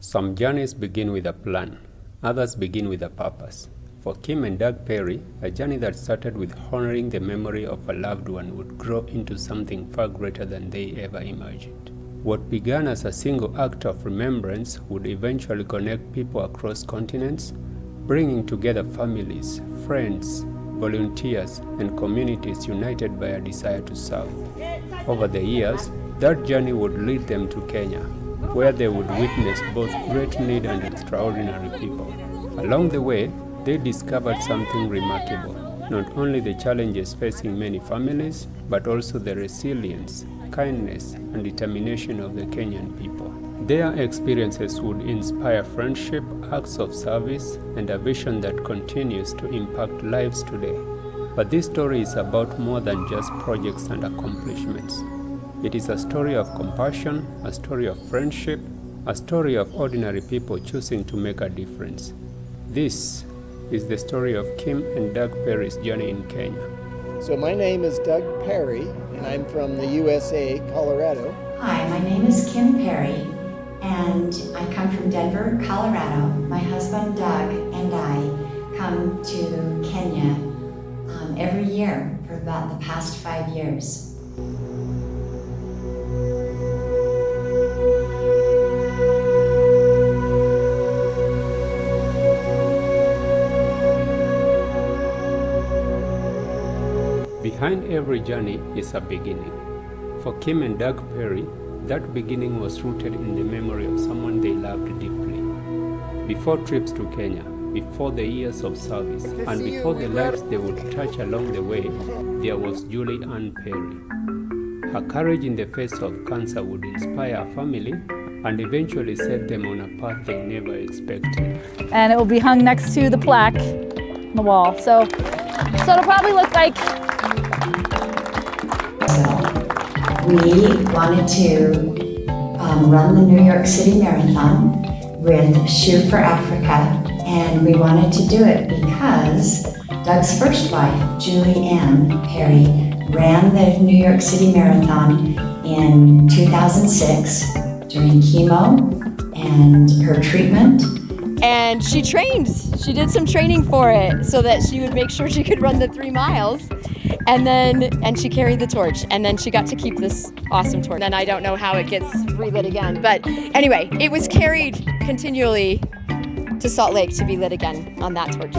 Some journeys begin with a plan, others begin with a purpose. For Kim and Doug Perry, a journey that started with honoring the memory of a loved one would grow into something far greater than they ever imagined. What began as a single act of remembrance would eventually connect people across continents, bringing together families, friends, volunteers, and communities united by a desire to serve. Over the years, that journey would lead them to Kenya, where they would witness both great need and extraordinary people. Along the way, they discovered something remarkable, not only the challenges facing many families, but also the resilience, kindness, and determination of the Kenyan people. Their experiences would inspire friendship, acts of service, and a vision that continues to impact lives today. But this story is about more than just projects and accomplishments. It is a story of compassion, a story of friendship, a story of ordinary people choosing to make a difference. This is the story of Kim and Doug Perry's journey in Kenya. So my name is Doug Perry, and I'm from the USA, Colorado. Hi, my name is Kim Perry, and I come from Denver, Colorado. My husband Doug and I come to Kenya every year for about the past 5 years. Behind every journey is a beginning. For Kim and Doug Perry, that beginning was rooted in the memory of someone they loved deeply. Before trips to Kenya, before the years of service, and before the lives they would touch along the way, there was Julianne Perry. Her courage in the face of cancer would inspire a family and eventually set them on a path they never expected. And it will be hung next to the plaque on the wall. So it'll probably look like. We wanted to run the New York City Marathon with Shoe for Africa, and we wanted to do it because Doug's first wife, Julianne Perry, ran the New York City Marathon in 2006 during chemo and her treatment. And she trained. She did some training for it so that she would make sure she could run the 3 miles. And she carried the torch, and then she got to keep this awesome torch. And I don't know how it gets relit again, but anyway, it was carried continually to Salt Lake to be lit again on that torch.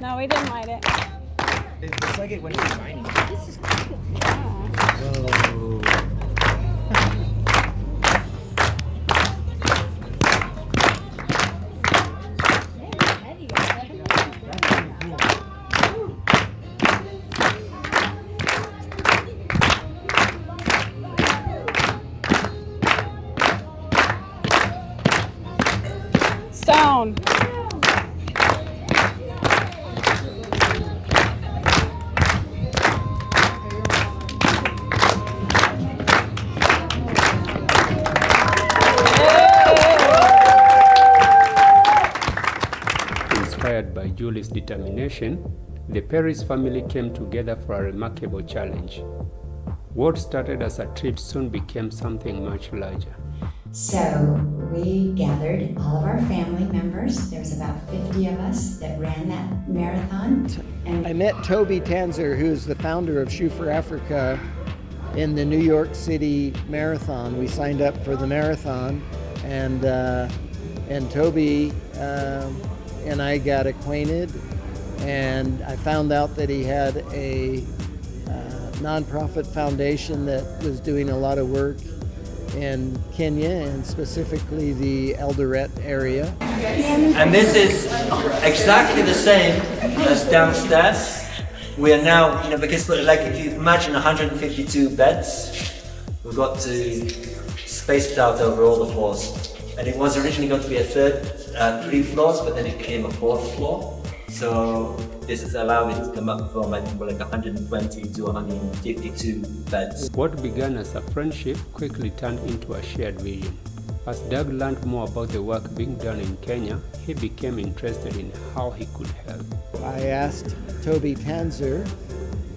No, we didn't light it. It looks like it went shining. This is cool. Stone. Inspired by Julie's determination, the Perry's family came together for a remarkable challenge. What started as a trip soon became something much larger. So we gathered all of our family members. There's about 50 of us that ran that marathon. And I met Toby Tanser, who's the founder of Shoe for Africa, in the New York City Marathon. We signed up for the marathon, and Toby and I got acquainted, and I found out that he had a nonprofit foundation that was doing a lot of work in Kenya, and specifically the Eldoret area. And this is exactly the same as downstairs. We are now, because like if you imagine 152 beds, we've got to space it out over all the floors. And it was originally going to be a three floors, but then it became a fourth floor. So this has allowed it to come up from like 120 to 152 beds. What began as a friendship quickly turned into a shared vision. As Doug learned more about the work being done in Kenya, he became interested in how he could help. I asked Toby Tanser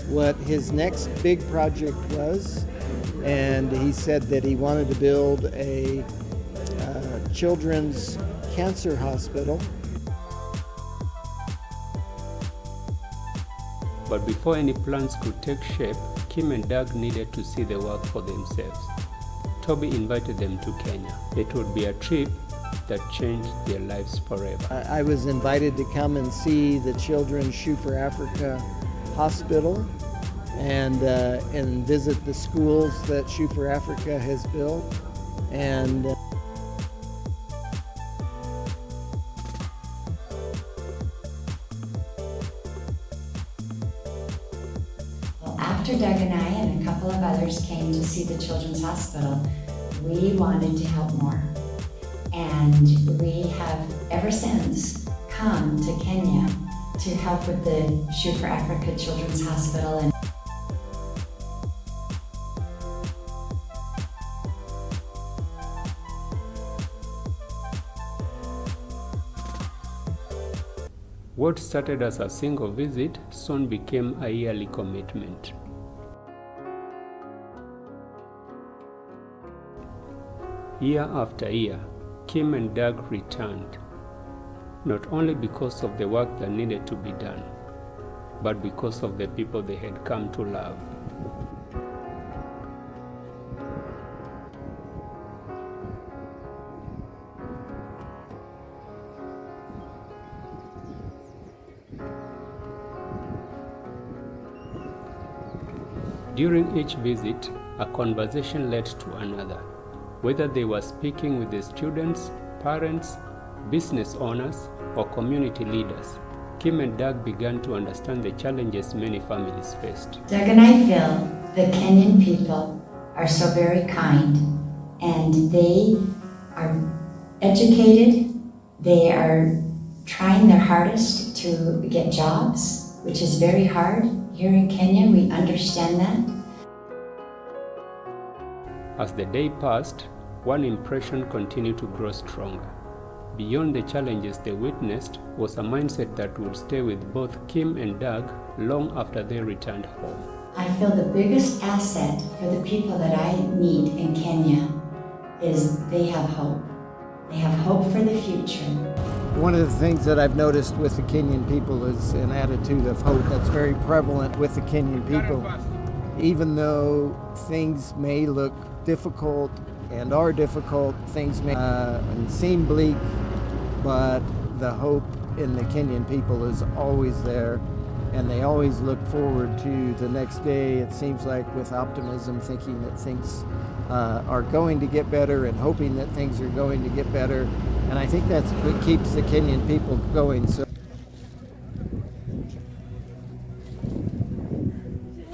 what his next big project was, and he said that he wanted to build a children's cancer hospital. But before any plans could take shape, Kim and Doug needed to see the work for themselves. Toby invited them to Kenya. It would be a trip that changed their lives forever. I was invited to come and see the Children's Shoe for Africa hospital and visit the schools that Shoe for Africa has built. And after Doug and I and a couple of others came to see the Children's Hospital, we wanted to help more. And we have ever since come to Kenya to help with the Shoe for Africa Children's Hospital. And What started as a single visit soon became a yearly commitment. Year after year, Kim and Doug returned, not only because of the work that needed to be done, but because of the people they had come to love. During each visit, a conversation led to another. Whether they were speaking with the students, parents, business owners, or community leaders, Kim and Doug began to understand the challenges many families faced. Doug and I feel the Kenyan people are so very kind, and they are educated. They are trying their hardest to get jobs, which is very hard. Here in Kenya, we understand that. As the day passed, one impression continued to grow stronger. Beyond the challenges they witnessed was a mindset that would stay with both Kim and Doug long after they returned home. I feel the biggest asset for the people that I meet in Kenya is they have hope. They have hope for the future. one of the things that I've noticed with the Kenyan people is an attitude of hope that's very prevalent with the Kenyan people. Even though things may look difficult and are difficult, things may seem bleak, but the hope in the Kenyan people is always there, and they always look forward to the next day, it seems like, with optimism, thinking that things are going to get better and hoping that things are going to get better. And I think that's what keeps the Kenyan people going. So,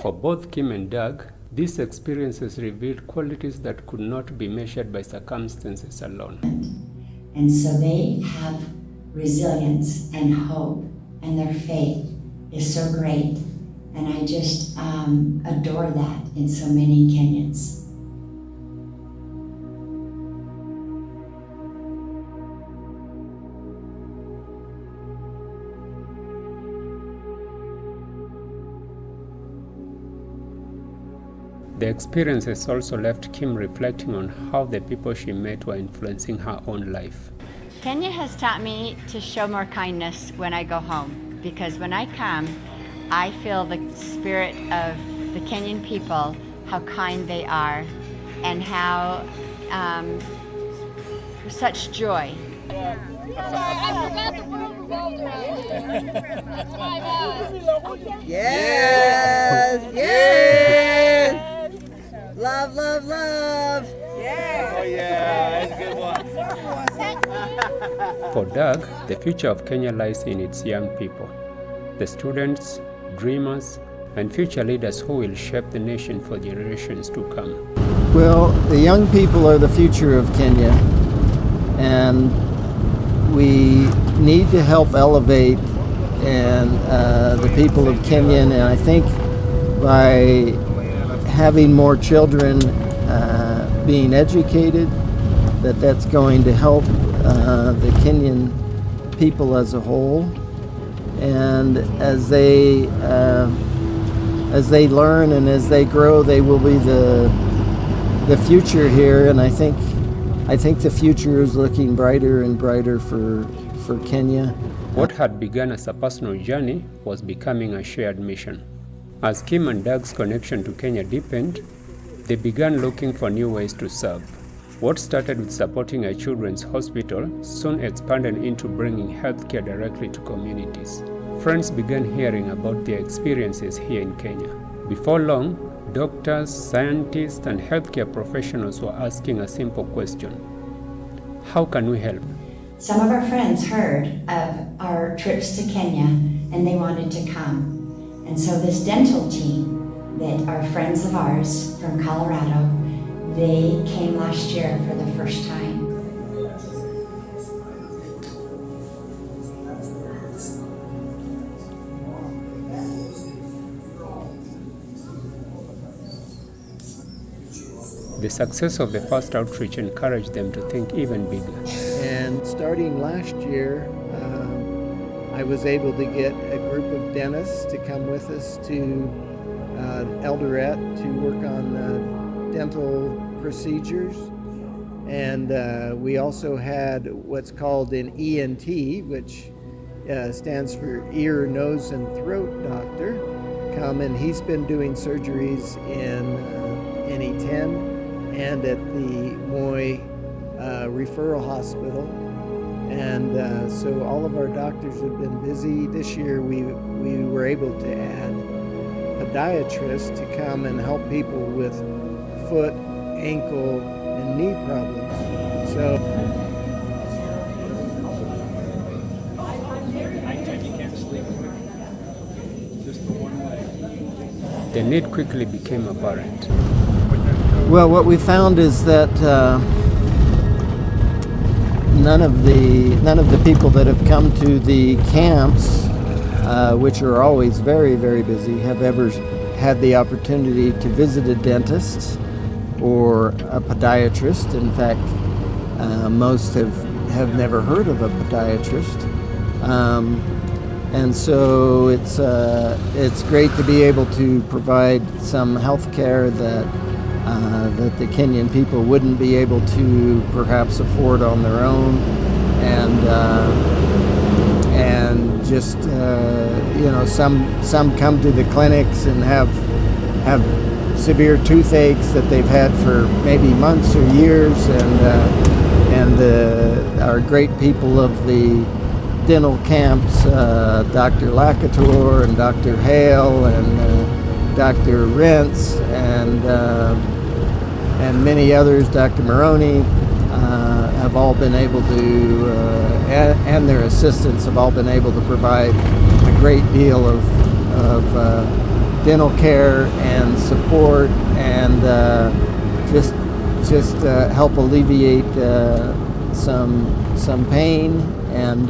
for both Kim and Doug, these experiences revealed qualities that could not be measured by circumstances alone. And so they have resilience and hope, and their faith is so great. And I just adore that in so many Kenyans. The experiences also left Kim reflecting on how the people she met were influencing her own life. Kenya has taught me to show more kindness when I go home, because when I come, I feel the spirit of the Kenyan people, how kind they are, and how such joy. I forgot the world revolves around me. That's why I yes, yes, love, love, love. Yeah. For Doug, the future of Kenya lies in its young people, the students, dreamers, and future leaders who will shape the nation for generations to come. Well, the young people are the future of Kenya, and we need to help elevate the people of Kenya, and I think by having more children being educated, that's going to help the Kenyan people as a whole, and as they learn and as they grow, they will be the future here. And I think the future is looking brighter and brighter for Kenya. What had begun as a personal journey was becoming a shared mission. As Kim and Doug's connection to Kenya deepened, they began looking for new ways to serve. What started with supporting a children's hospital soon expanded into bringing healthcare directly to communities. Friends began hearing about their experiences here in Kenya. Before long, doctors, scientists, and healthcare professionals were asking a simple question: how can we help? Some of our friends heard of our trips to Kenya and they wanted to come. And so this dental team that are friends of ours from Colorado, they came last year for the first time. The success of the first outreach encouraged them to think even bigger. And starting last year, I was able to get a group of dentists to come with us to Eldoret to work on dental procedures. And we also had what's called an ENT, which stands for ear, nose, and throat doctor, come, and he's been doing surgeries in NE10 and at the Moy Referral Hospital. And so all of our doctors have been busy. This year we were able to add podiatrists to come and help people with foot, ankle, and knee problems. So The need quickly became apparent. well, what we found is that none of the people that have come to the camps, which are always very, very busy, have ever had the opportunity to visit a dentist or a podiatrist. In fact, most have never heard of a podiatrist. And so it's great to be able to provide some health care that the Kenyan people wouldn't be able to perhaps afford on their own, and just some come to the clinics and have severe toothaches that they've had for maybe months or years, and our great people of the dental camps, Dr. Lakator and Dr. Hale and Dr. Rentz and many others, Dr. Maroney, have all been able to, and their assistants have all been able to provide a great deal of dental care and support, and just help alleviate some pain, and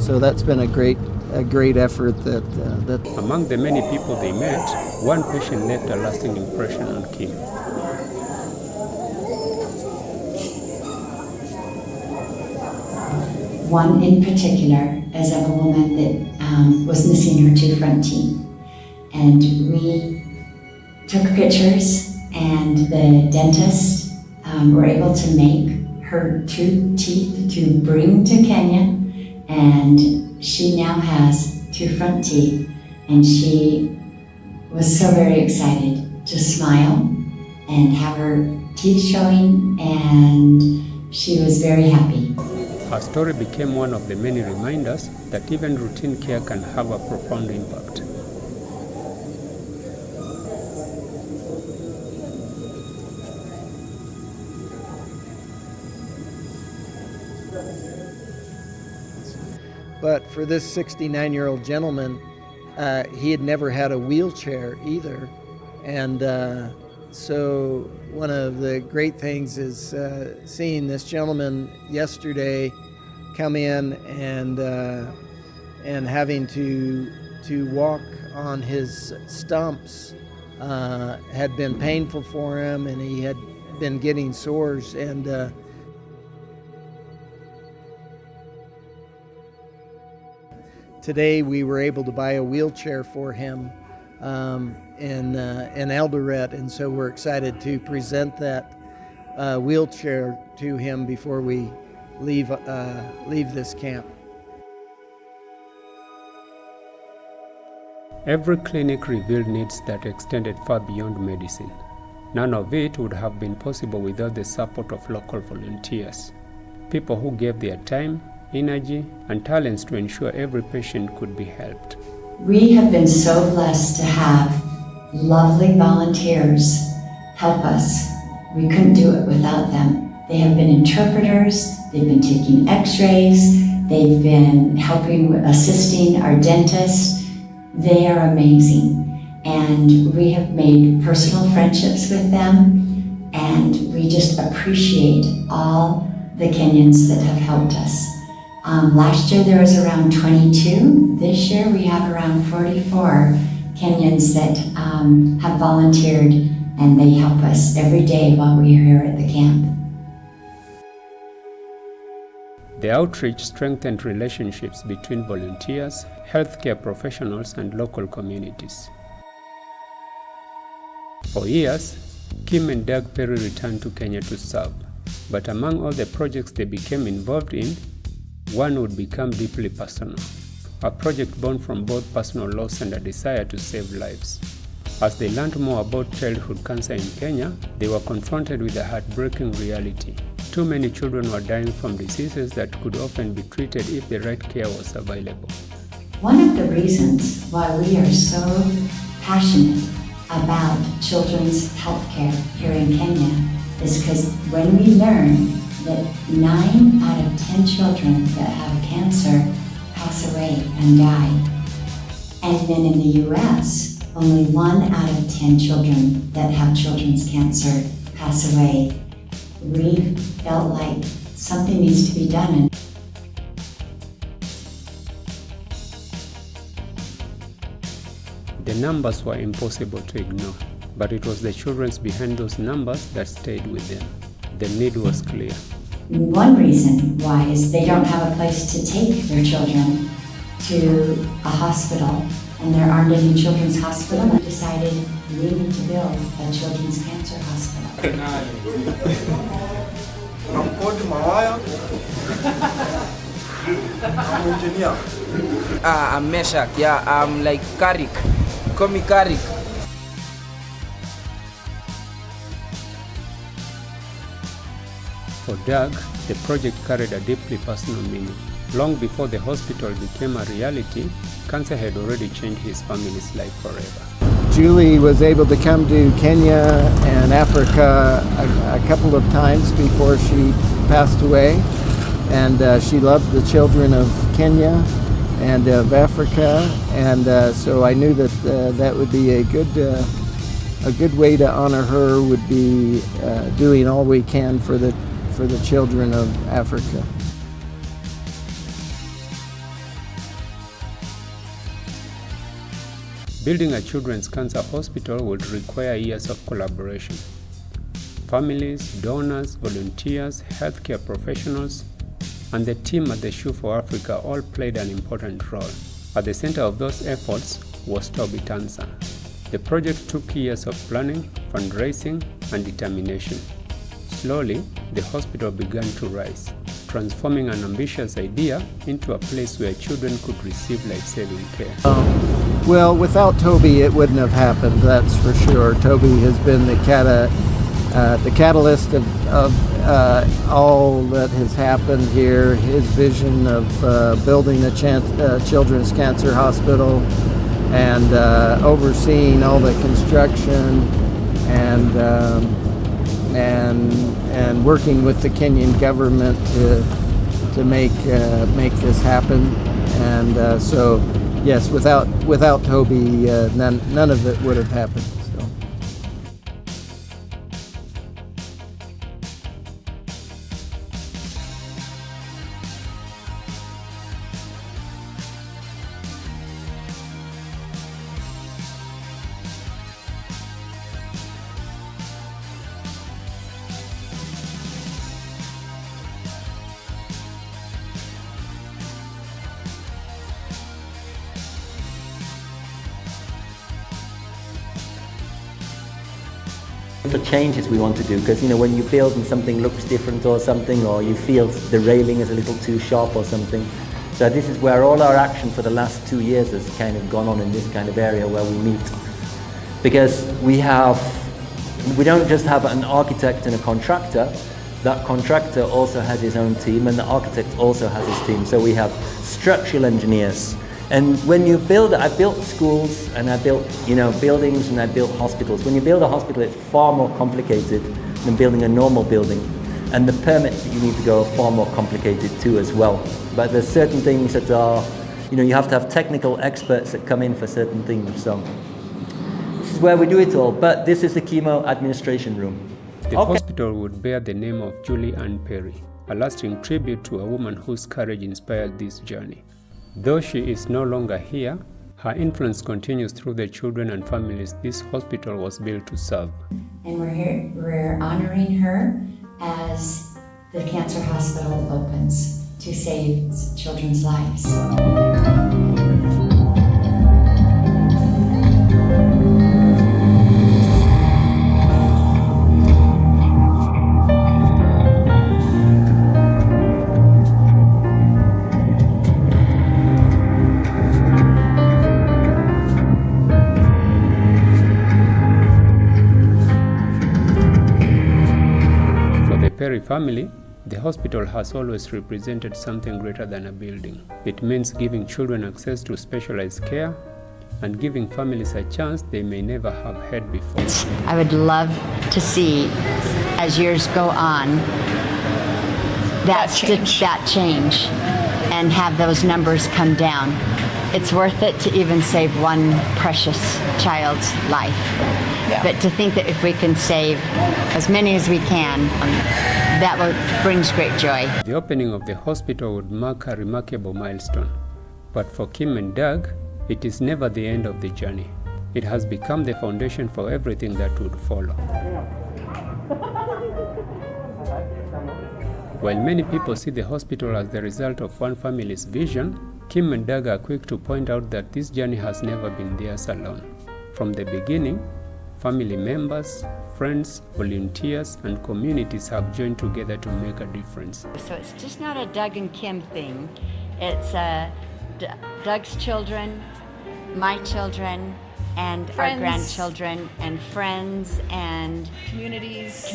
so that's been a great effort. That Among the many people they met, one patient left a lasting impression on Kim. One in particular is of a woman that was missing her two front teeth. And we took pictures, and the dentist were able to make her two teeth to bring to Kenya. And she now has two front teeth, and she was so very excited to smile and have her teeth showing, and she was very happy. Her story became one of the many reminders that even routine care can have a profound impact. but for this 69-year-old gentleman, he had never had a wheelchair either. And so one of the great things is seeing this gentleman yesterday come in and having to walk on his stumps had been painful for him, and he had been getting sores. And today we were able to buy a wheelchair for him in Eldoret, and so we're excited to present that wheelchair to him before we leave this camp. Every clinic revealed needs that extended far beyond medicine. None of it would have been possible without the support of local volunteers, people who gave their time, energy, and talents to ensure every patient could be helped. We have been so blessed to have lovely volunteers help us. We couldn't do it without them. They have been interpreters, they've been taking x-rays, they've been assisting our dentists. They are amazing, and we have made personal friendships with them, and we just appreciate all the Kenyans that have helped us. Last year there was around 22. This year we have around 44 Kenyans that have volunteered, and they help us every day while we are here at the camp. The outreach strengthened relationships between volunteers, healthcare professionals, and local communities. For years, Kim and Doug Perry returned to Kenya to serve, but among all the projects they became involved in, one would become deeply personal, a project born from both personal loss and a desire to save lives. As they learned more about childhood cancer in Kenya, they were confronted with a heartbreaking reality. Too many children were dying from diseases that could often be treated if the right care was available. One of the reasons why we are so passionate about children's health care here in Kenya is because when we learn that 9 out of 10 children that have cancer pass away and die, and then in the US, only 1 out of 10 children that have children's cancer pass away, we felt like something needs to be done. The numbers were impossible to ignore, but it was the children behind those numbers that stayed with them. The need was clear. One reason why is they don't have a place to take their children to a hospital, and there aren't any children's hospital. I decided we need to build a children's cancer hospital. I'm called Mawaya. I'm an engineer. I'm Meshach. Yeah, I'm like Karik. Call me Karik. For Doug, the project carried a deeply personal meaning. Long before the hospital became a reality, cancer had already changed his family's life forever. Julie was able to come to Kenya and Africa a couple of times before she passed away, and she loved the children of Kenya and of Africa, and so I knew that that would be a good way to honor her, would be doing all we can for the children of Africa. Building a children's cancer hospital would require years of collaboration. Families, donors, volunteers, healthcare professionals, and the team at the Shoe for Africa all played an important role. At the center of those efforts was Toby Tanser. The project took years of planning, fundraising, and determination. Slowly, the hospital began to rise, transforming an ambitious idea into a place where children could receive life-saving care. Well, without Toby, it wouldn't have happened, that's for sure. Toby has been the catalyst of all that has happened here. His vision of building a children's cancer hospital and overseeing all the construction and working with the Kenyan government to make this happen. And so, yes, without Toby, none of it would have happened. So. The changes we want to do, because when you build and something looks different or something, or you feel the railing is a little too sharp or something. So this is where all our action for the last 2 years has kind of gone on, in this kind of area where we meet. Because we don't just have an architect and a contractor. That contractor also has his own team, and the architect also has his team. So we have structural engineers. And when you build, I built schools and I built, buildings, and I built hospitals. When you build a hospital, it's far more complicated than building a normal building. And the permits that you need to go are far more complicated too as well. But there's certain things that are, you have to have technical experts that come in for certain things. So this is where we do it all. But this is the chemo administration room. The hospital would bear the name of Julianne Perry, a lasting tribute to a woman whose courage inspired this journey. Though she is no longer here, her influence continues through the children and families this hospital was built to serve. And we're honoring her as the cancer hospital opens to save children's lives. Perry family, the hospital has always represented something greater than a building. It means giving children access to specialized care and giving families a chance they may never have had before. I would love to see, as years go on, that change and have those numbers come down. It's worth it to even save one precious child's life. Yeah. But to think that if we can save as many as we can, that brings great joy. The opening of the hospital would mark a remarkable milestone. But for Kim and Doug, it is never the end of the journey. It has become the foundation for everything that would follow. While many people see the hospital as the result of one family's vision, Kim and Doug are quick to point out that this journey has never been theirs alone. From the beginning, family members, friends, volunteers, and communities have joined together to make a difference. So it's just not a Doug and Kim thing. It's Doug's children, my children, and friends. Our grandchildren, and friends, and communities.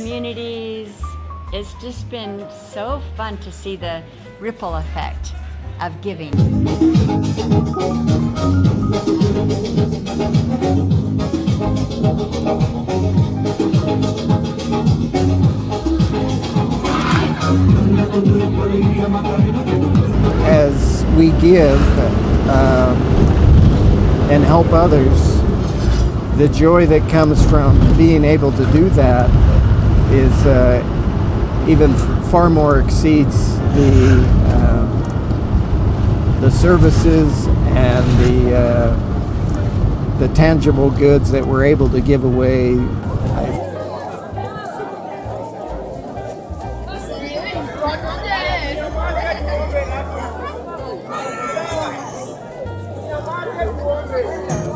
It's just been so fun to see the ripple effect of giving. As we give and help others, the joy that comes from being able to do that is even far more exceeds the services and the tangible goods that we're able to give away.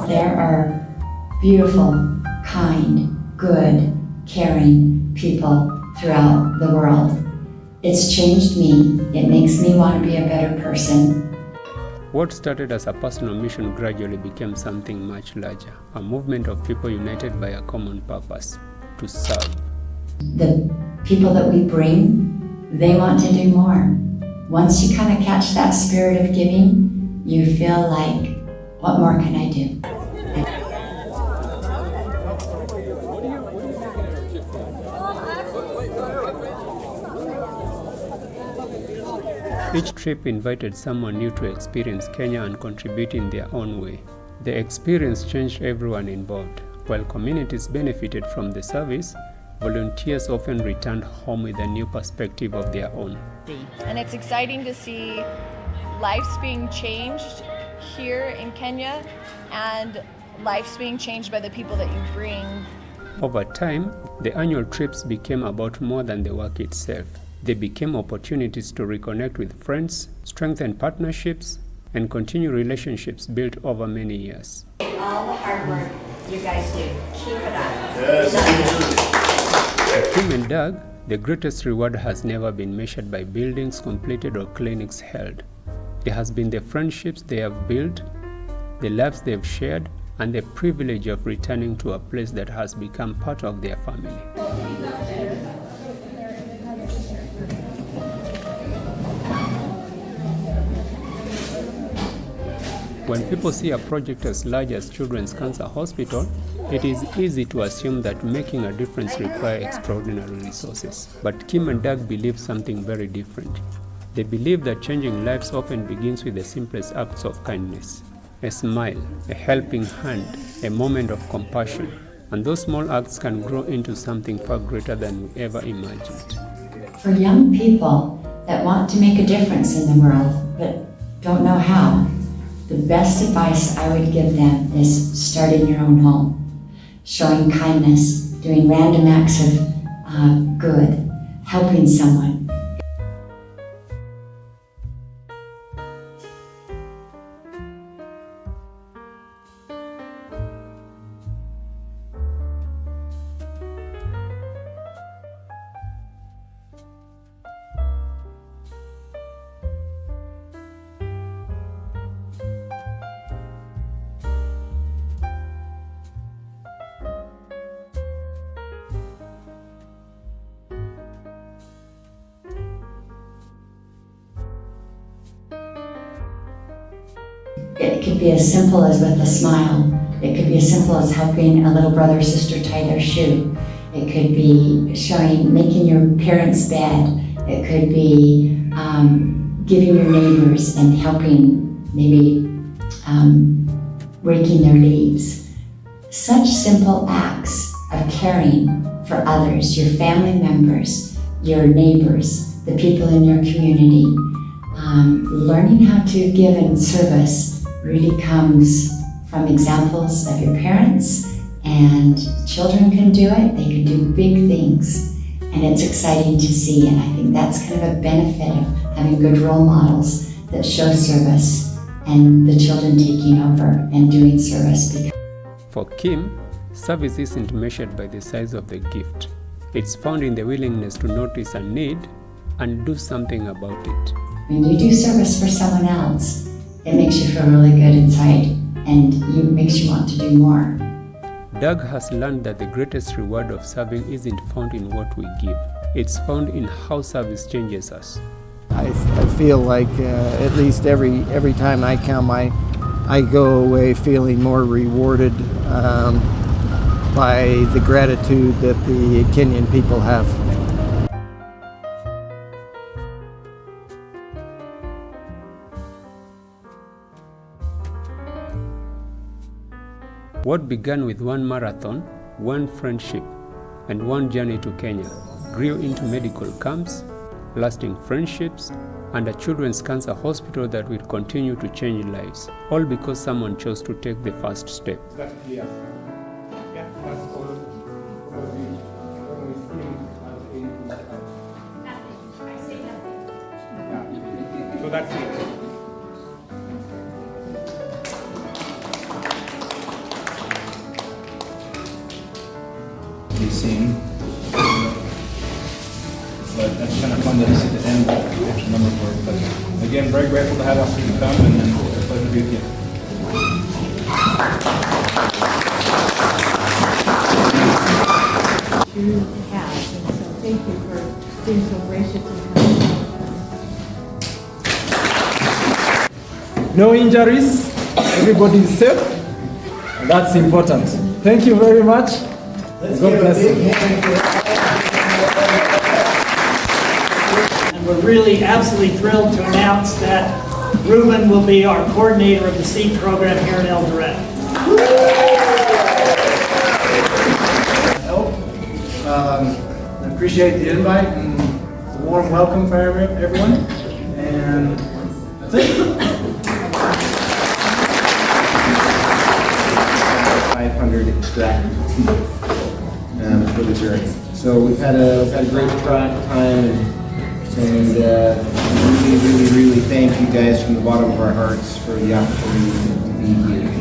There are beautiful, kind, good, caring people throughout the world. It's changed me. It makes me want to be a better person. What started as a personal mission gradually became something much larger, a movement of people united by a common purpose, to serve. The people that we bring, they want to do more. Once you kind of catch that spirit of giving, you feel like, what more can I do? Each trip invited someone new to experience Kenya and contribute in their own way. The experience changed everyone involved. While communities benefited from the service, volunteers often returned home with a new perspective of their own. And it's exciting to see lives being changed here in Kenya and lives being changed by the people that you bring. Over time, the annual trips became about more than the work itself. They became opportunities to reconnect with friends, strengthen partnerships, and continue relationships built over many years. All the hard work you guys do, keep it up. For Kim and Doug, the greatest reward has never been measured by buildings completed or clinics held. It has been the friendships they have built, the lives they've shared, and the privilege of returning to a place that has become part of their family. When people see a project as large as Children's Cancer Hospital, it is easy to assume that making a difference requires extraordinary resources. But Kim and Doug believe something very different. They believe that changing lives often begins with the simplest acts of kindness. A smile, a helping hand, a moment of compassion. And those small acts can grow into something far greater than we ever imagined. For young people that want to make a difference in the world but don't know how, the best advice I would give them is start in your own home. Showing kindness, doing random acts of good, helping someone. It could be as simple as with a smile. It could be as simple as helping a little brother or sister tie their shoe. It could be making your parents' bed. It could be giving your neighbors and helping, maybe raking their leaves. Such simple acts of caring for others, your family members, your neighbors, the people in your community. Learning how to give in service really comes from examples of your parents, and children can do it. They can do big things, and it's exciting to see, and I think that's kind of a benefit of having good role models that show service and the children taking over and doing service. For Kim, service isn't measured by the size of the gift. It's found in the willingness to notice a need and do something about it. When you do service for someone else, it makes you feel really good inside, and it makes you want to do more. Doug has learned that the greatest reward of serving isn't found in what we give. It's found in how service changes us. I feel like at least every time I come, I go away feeling more rewarded by the gratitude that the Kenyan people have. What began with one marathon, one friendship, and one journey to Kenya grew into medical camps, lasting friendships, and a children's cancer hospital that will continue to change lives, all because someone chose to take the first step. That's clear. Yeah, that's all. So that's it. Be seen. But that's kind of fun that it's at the end, extra number for it. But again, very grateful to have us to come, and it's a pleasure to be with you. To have, and so thank you for being so gracious and kind. No injuries, everybody is safe, and that's important. Thank you very much. God bless you. we're really absolutely thrilled to announce that Ruben will be our coordinator of the SEED program here in Eldoret. I appreciate the invite and the warm welcome for everyone. And that's it. 500 extract for the journey. So we've had a great time, and really thank you guys from the bottom of our hearts for the opportunity to be here.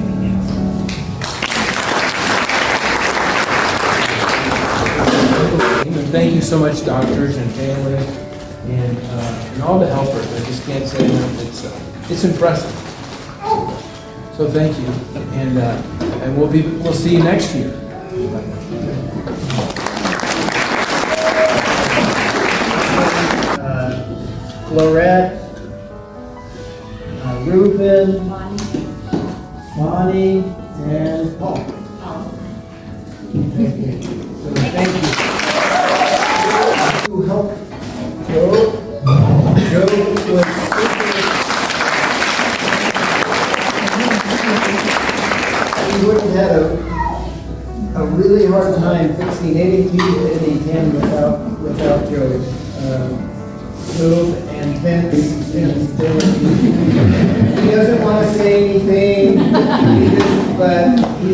Thank you so much, doctors and family, and all the helpers. I just can't say enough. It's impressive. So thank you, and we'll see you next year. Florette, Ruben, Bonnie, and Paul. Thank you. So thank you. Who helped Joe? Joe was he would have had a really hard time fixing any teeth, any tin without Joe. Joe and Vince, he doesn't want to say anything, but he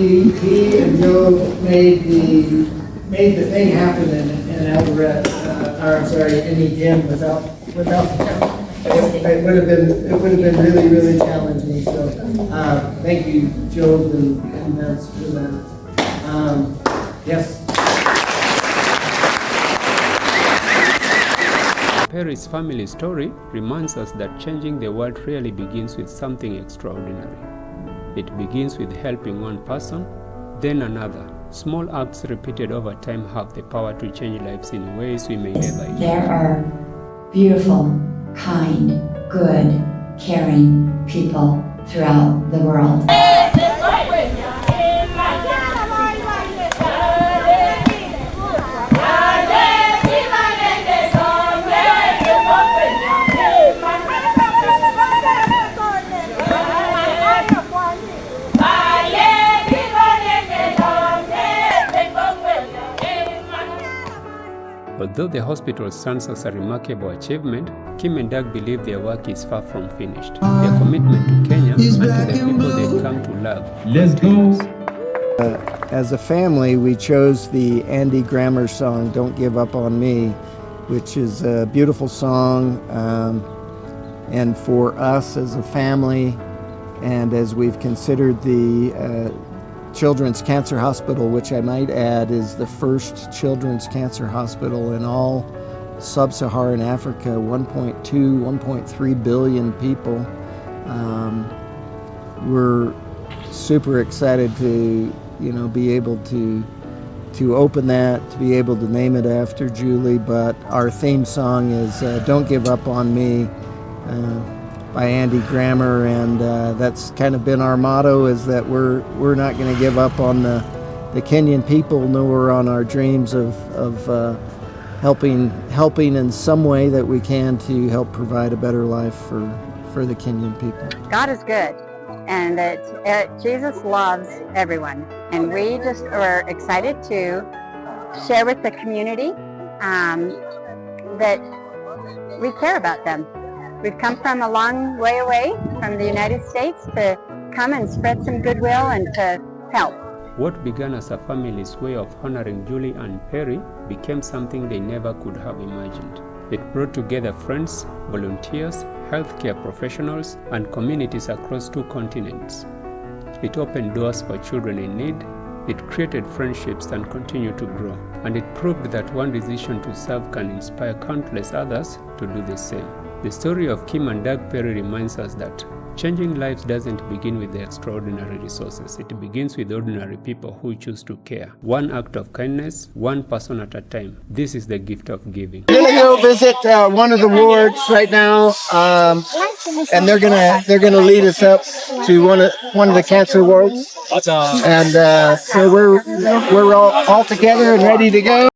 and Joe made the thing happen in Eldoret. I'm sorry, in Kenyan without them. It would have been really challenging. So thank you, Joe and Vince, for that. Yes. Perry's family story reminds us that changing the world really begins with something extraordinary. It begins with helping one person, then another. Small acts repeated over time have the power to change lives in ways we may never imagine. There are beautiful, kind, good, caring people throughout the world. Although the hospital stands as a remarkable achievement, Kim and Doug believe their work is far from finished. Their commitment to Kenya and to the people they've come to love. Let's go! As a family, we chose the Andy Grammer song, Don't Give Up on Me, which is a beautiful song. And for us as a family, and as we've considered the Children's Cancer Hospital, which I might add is the first children's cancer hospital in all sub-Saharan Africa, 1.3 billion people. We're super excited to, be able to open that, to be able to name it after Julie. But our theme song is "Don't Give Up on Me" by Andy Grammer, and that's kind of been our motto, is that we're not going to give up on the Kenyan people, nor on our dreams of helping in some way that we can to help provide a better life for the Kenyan people. God is good, and that Jesus loves everyone, and we just are excited to share with the community that we care about them. We've come from a long way away from the United States to come and spread some goodwill and to help. What began as a family's way of honoring Julie and Perry became something they never could have imagined. It brought together friends, volunteers, healthcare professionals, and communities across 2 continents. It opened doors for children in need, it created friendships and continued to grow, and it proved that one decision to serve can inspire countless others to do the same. The story of Kim and Doug Perry reminds us that changing lives doesn't begin with the extraordinary resources. It begins with ordinary people who choose to care. One act of kindness, one person at a time. This is the gift of giving. We're gonna go visit one of the wards right now, and they're gonna lead us up to one of the cancer wards, and so we're all together and ready to go.